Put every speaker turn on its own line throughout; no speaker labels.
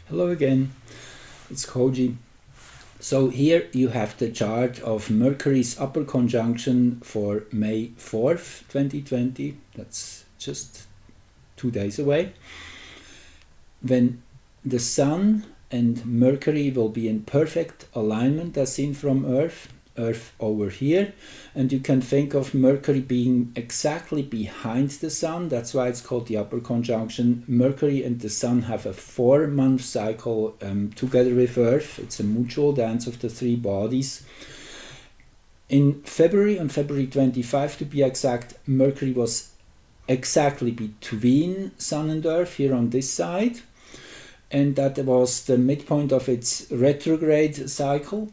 Hello again, it's Koji. So here you have the chart of Mercury's upper conjunction for May 4th, 2020. That's just 2 days away. When the Sun and Mercury will be in perfect alignment as seen from Earth over here, and you can think of Mercury being exactly behind the Sun. That's why it's called the upper conjunction. Mercury and the Sun have a 4-month cycle together with Earth. It's a mutual dance of the three bodies. In February, on February 25 to be exact, Mercury was exactly between Sun and Earth here on this side, and that was the midpoint of its retrograde cycle.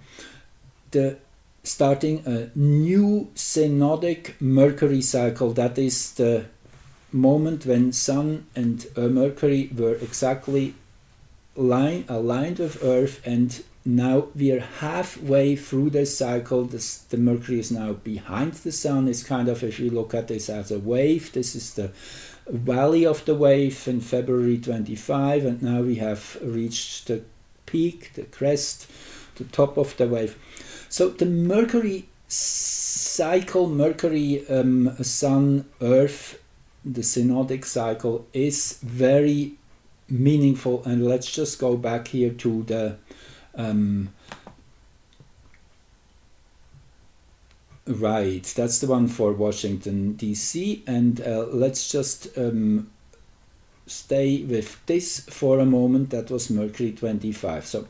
Starting a new synodic Mercury cycle. That is the moment when Sun and Mercury were exactly aligned with Earth, and now we are halfway through this cycle. The Mercury is now behind the Sun. It's kind of, if you look at this as a wave, this is the valley of the wave in February 25, and now we have reached the peak, the crest, the top of the wave. So the Mercury cycle, Mercury, Sun, Earth, the synodic cycle is very meaningful. And let's just go back here to the right, that's the one for Washington DC, and let's just stay with this for a moment. That was Mercury 25. So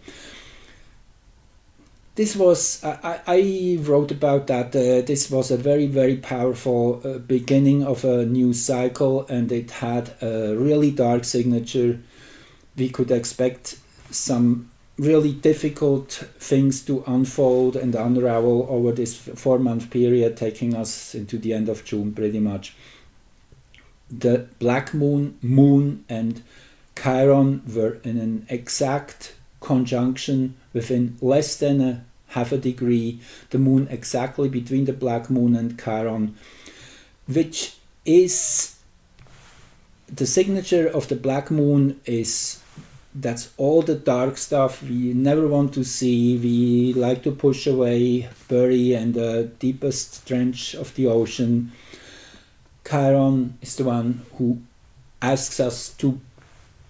this was, I wrote about that, this was a very, very powerful beginning of a new cycle, and it had a really dark signature. We could expect some really difficult things to unfold and unravel over this 4-month period, taking us into the end of June pretty much. The black moon and Chiron were in an exact conjunction within less than a half a degree, the moon exactly between the black moon and Chiron, which is the signature of the black moon. Is that's all the dark stuff we never want to see, we like to push away, bury in the deepest trench of the ocean. Chiron is the one who asks us to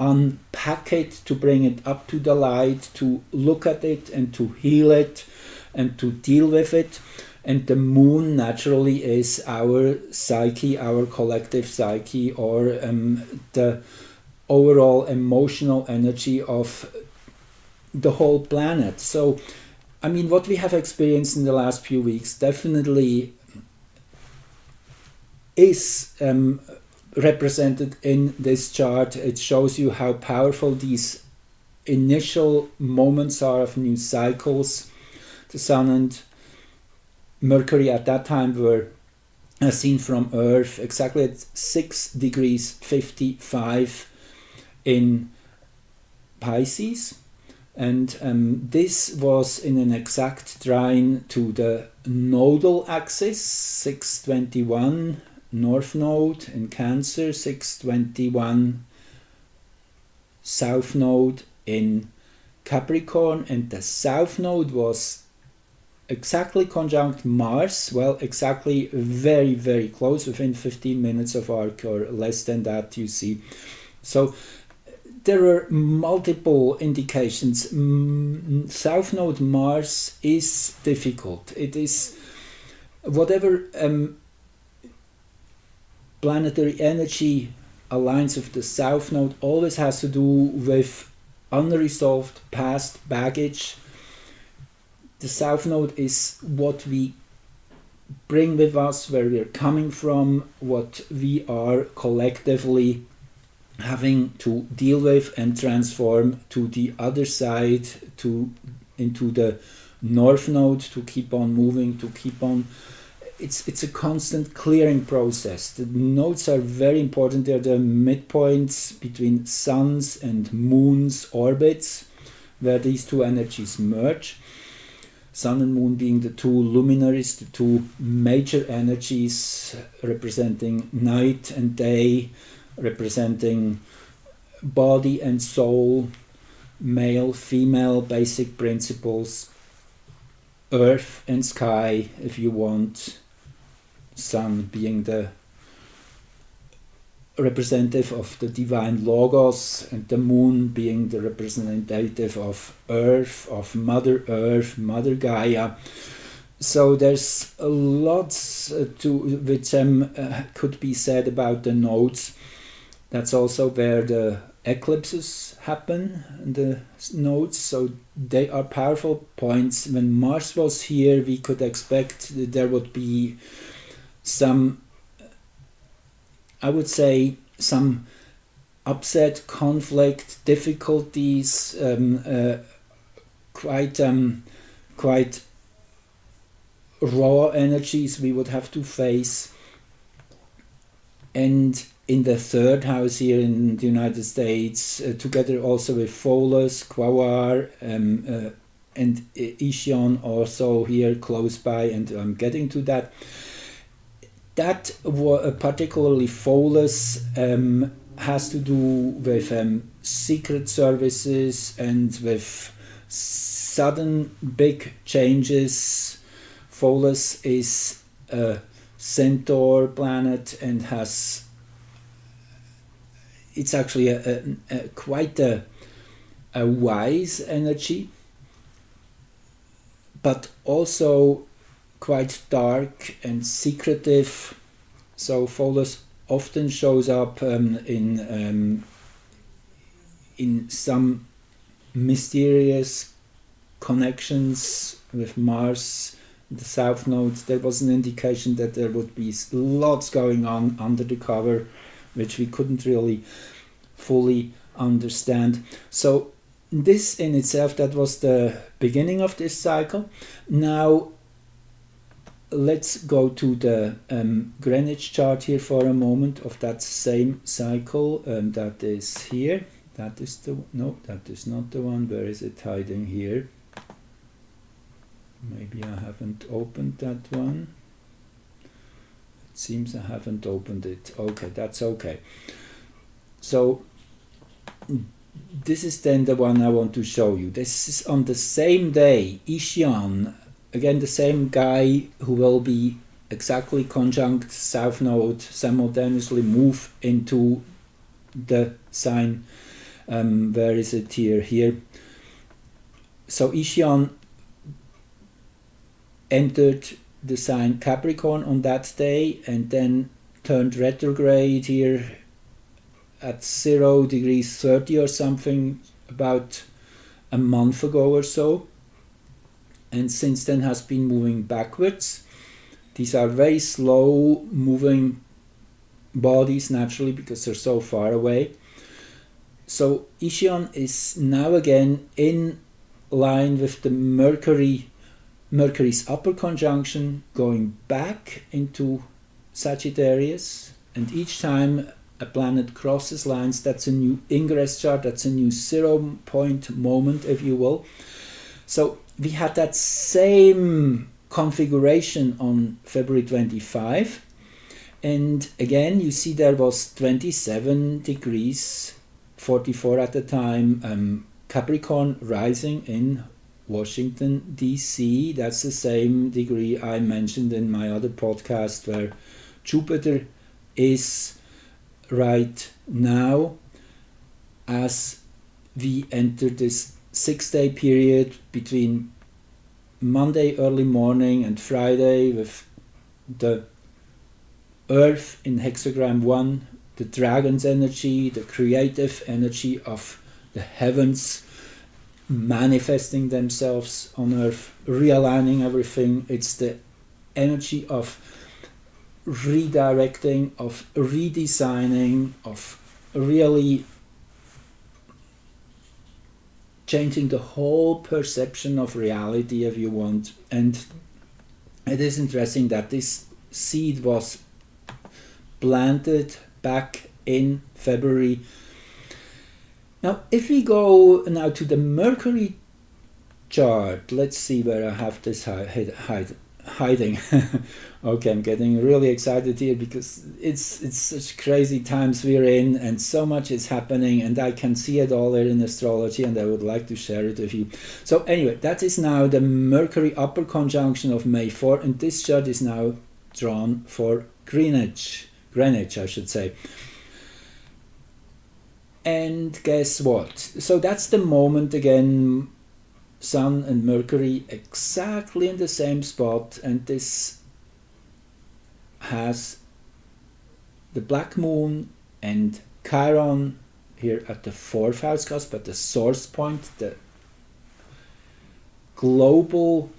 unpack it, to bring it up to the light, to look at it and to heal it and to deal with it. And the moon naturally is our psyche, our collective psyche, or the overall emotional energy of the whole planet. So, I mean, what we have experienced in the last few weeks definitely is represented in this chart. It shows you how powerful these initial moments are of new cycles. The Sun and Mercury at that time were seen from Earth exactly at 6 degrees 55 in Pisces, and this was in an exact trine to the nodal axis, 621 North Node in Cancer, 621 South Node in Capricorn, and the South Node was exactly conjunct Mars, well, exactly very, very close, within 15 minutes of arc or less than that, you see. So there are multiple indications. South Node Mars is difficult. It is whatever planetary energy aligns with the South Node always has to do with unresolved past baggage. The South Node is what we bring with us, where we are coming from, what we are collectively having to deal with and transform to the other side, into the North Node, to keep on moving, to keep on. It's a constant clearing process. The nodes are very important. They're the midpoints between suns and moons orbits, where these two energies merge. Sun and moon being the two luminaries, the two major energies representing night and day, representing body and soul, male, female basic principles, earth and sky, if you want, sun being the representative of the divine logos, and the moon being the representative of earth, of mother Gaia. So there's lots which could be said about the nodes. That's also where the eclipses happen, the nodes, so they are powerful points. When Mars was here, we could expect that there would be some, I would say, some upset, conflict, difficulties, quite raw energies we would have to face. And in the third house here in the United States, together also with Pholus, Quaoar, and IXION also here close by, and I'm getting to that. That particularly Pholus has to do with secret services and with sudden big changes. Pholus is a Centaur planet and it's actually quite a wise energy, but also quite dark and secretive. So Pholus often shows up in some mysterious connections with Mars, the South Node. There was an indication that there would be lots going on under the cover, which we couldn't really fully understand. So this in itself, that was the beginning of this cycle. Now let's go to the Greenwich chart here for a moment of that same cycle. That is here. That is that is not the one. Where is it hiding here? Maybe I haven't opened that one. It seems I haven't opened it. Okay, that's okay. So this is then the one I want to show you. This is on the same day, IXION, again the same guy who will be exactly conjunct South Node, simultaneously move into the sign. Where is it here? Here. So IXION entered the sign Capricorn on that day and then turned retrograde here at 0 degrees 30 or something about a month ago or so, and since then has been moving backwards. These are very slow moving bodies naturally because they're so far away. So IXION is now again in line with the Mercury's upper conjunction, going back into Sagittarius, and each time a planet crosses lines, that's a new ingress chart, that's a new 0 point moment, if you will. So we had that same configuration on February 25, and again you see there was 27 degrees 44 at the time, Capricorn rising in Washington DC. That's the same degree I mentioned in my other podcast where Jupiter is right now as we enter this 6-day period between Monday early morning and Friday, with the Earth in hexagram 1, the dragon's energy, the creative energy of the heavens manifesting themselves on Earth, realigning everything. It's the energy of redirecting, of redesigning, of really changing the whole perception of reality, if you want. And it is interesting that this seed was planted back in February. Now, if we go now to the Mercury chart, let's see where I have this hiding. Okay, I'm getting really excited here because it's such crazy times we're in, and so much is happening, and I can see it all there in astrology, and I would like to share it with you. So anyway, that is now the Mercury upper conjunction of May 4, and this chart is now drawn for Greenwich, I should say. And guess what? So that's the moment again, Sun and Mercury exactly in the same spot, and this has the black moon and Chiron here at the 4th house cusp, at the source point, the global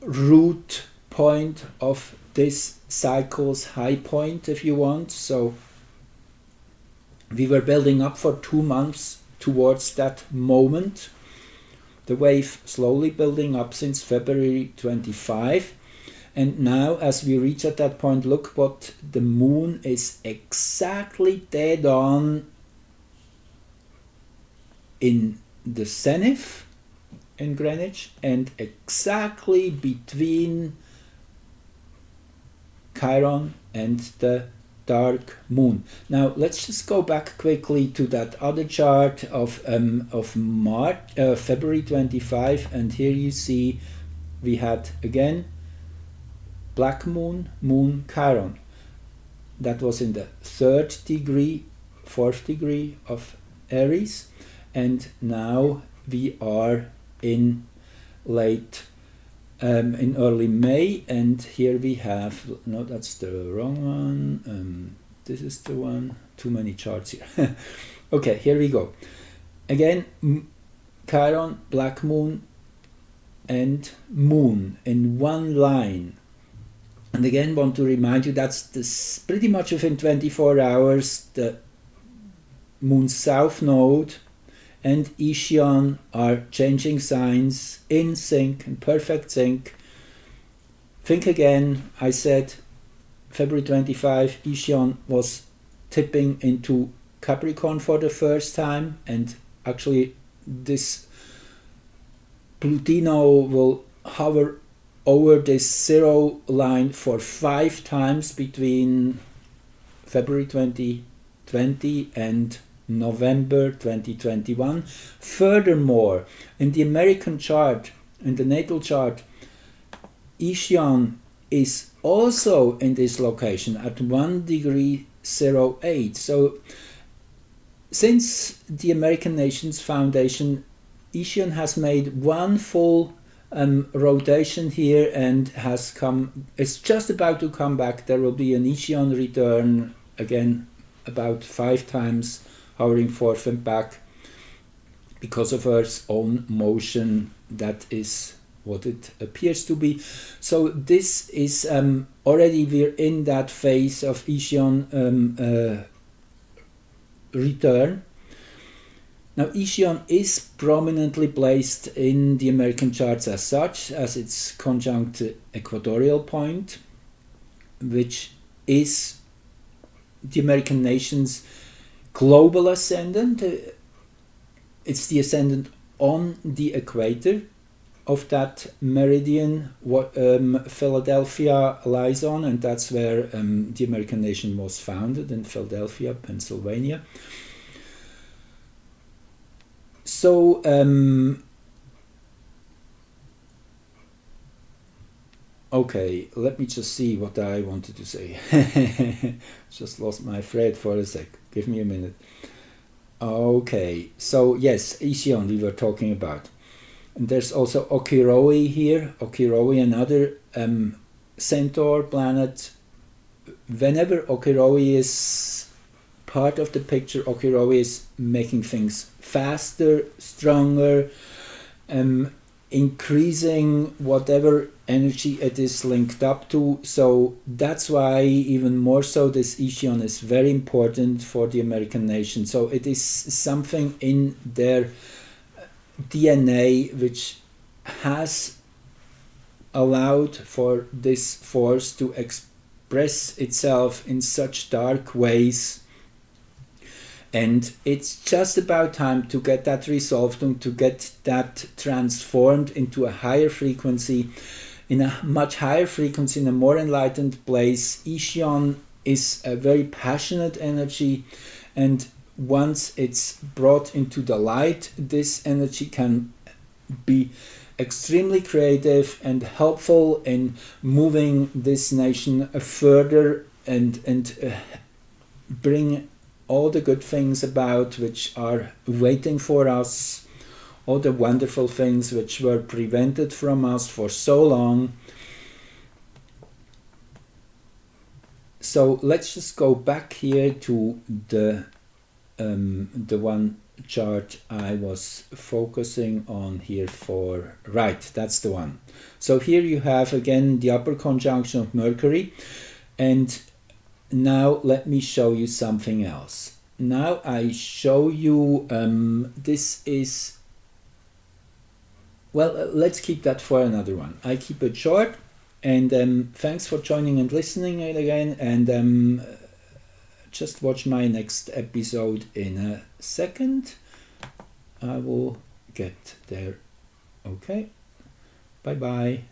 root point of this cycle's high point, if you want. So we were building up for 2 months towards that moment, the wave slowly building up since February 25. And now, as we reach at that point, look what the moon is exactly dead on in the zenith in Greenwich, and exactly between Chiron and the dark moon. Now, let's just go back quickly to that other chart of February 25, and here you see we had again black moon, moon, Chiron. That was in the 3rd degree, 4th degree of Aries, and now we are in early May, and here we have, no, that's the wrong one, this is the one, too many charts here. Okay, here we go. Again, Chiron, black moon, and moon in one line. And again, want to remind you that's pretty much within 24 hours, the moon's south node and IXION are changing signs in sync, in perfect sync. Think again, I said February 25, IXION was tipping into Capricorn for the first time, and actually this Plutino will hover over this 0 line for 5 times between February 2020 and November 2021. Furthermore, in the American chart, in the natal chart, IXION is also in this location at 1 degree 08. So since the American Nations Foundation, IXION has made one full rotation here and it's just about to come back. There will be an IXION return again about 5 times, hovering forth and back because of Earth's own motion. That is what it appears to be. So this is already we're in that phase of IXION return. Now IXION is prominently placed in the American charts as such, as its conjunct equatorial point, which is the American nation's global ascendant. It's the ascendant on the equator of that meridian what Philadelphia lies on, and that's where the American nation was founded, in Philadelphia, Pennsylvania. So okay, let me just see what I wanted to say. Just lost my thread for a sec. Give me a minute. Okay, so yes, IXION we were talking about. And there's also Okiroi here. Okiroi, another centaur planet. Whenever Okiroi is part of the picture, Okiroi is making things faster, stronger, increasing whatever energy it is linked up to. So that's why even more so this IXION is very important for the American nation. So it is something in their DNA which has allowed for this force to express itself in such dark ways. And it's just about time to get that resolved and to get that transformed into a higher frequency. in a much higher frequency, in a more enlightened place. IXION is a very passionate energy, and once it's brought into the light, this energy can be extremely creative and helpful in moving this nation further and bring all the good things about which are waiting for us, all the wonderful things which were prevented from us for so long. So let's just go back here to the one chart I was focusing on here for, right, that's the one. So here you have again the upper conjunction of Mercury, and now let me show you something else. Now I show you, this is, well, let's keep that for another one. I keep it short, and thanks for joining and listening again, and just watch my next episode in a second. I will get there. Okay, bye bye.